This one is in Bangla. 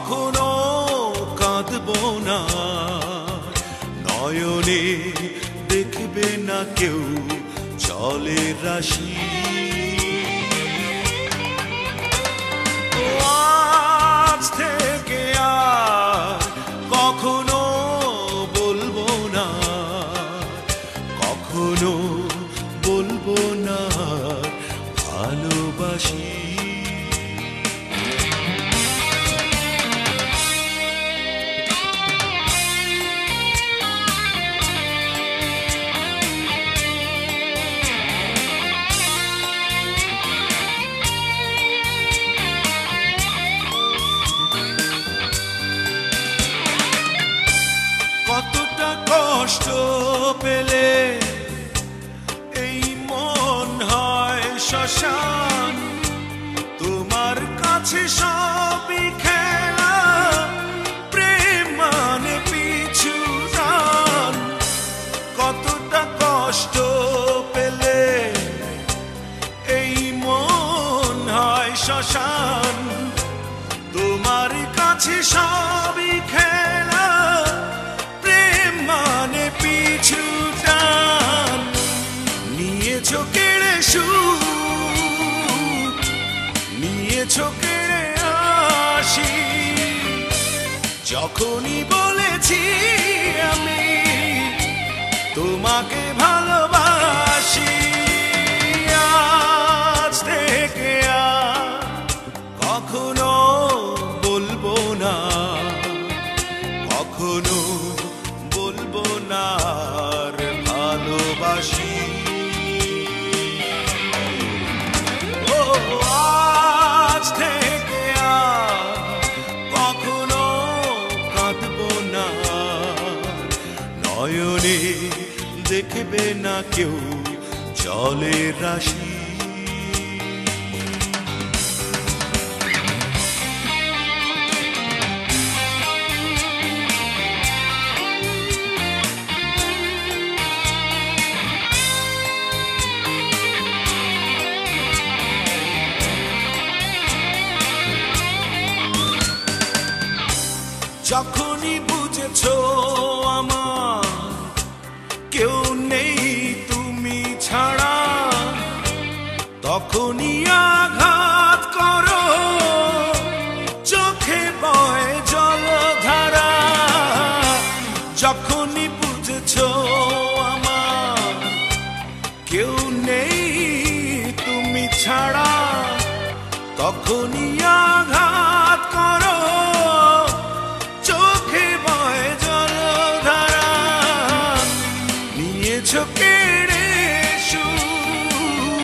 কখনো কাঁদবো না, নয়নে দেখবে না কেউ জলের রাশি। আজ থেকে আর কখনো বলবো না, কখনো বলবো না ভালোবাসি। কতটা কষ্ট পেলে এই মন হয় শ্মশান, তোমার কাছে সবই খেলা, প্রেম মানে পিছু টান। কতটা কষ্ট পেলে এই মন হয় শ্মশান, তোমার কাছে সবই খেলা, মানে পিছু টান। নিয়েছো কেড়ে সুখ, নিয়েছো কেড়ে হাসি, যখনই বলেছি আমি তোমাকে ভালোবাসি। আজ থেকে আর কখনো বলবো না, কখনো বলবো না আর ভালোবাসি। ও আজ থেকে আর কখনো কাঁদবো না, নয়নে দেখবে না কেউ জলের রাশি। যখনই বুঝেছো আমার কেউ নেই তুমি ছাড়া, তখনই আঘাত করো, চোখে বয় জলধারা। যখনই বুঝেছো আমার কেউ নেই তুমি ছাড়া, তখনই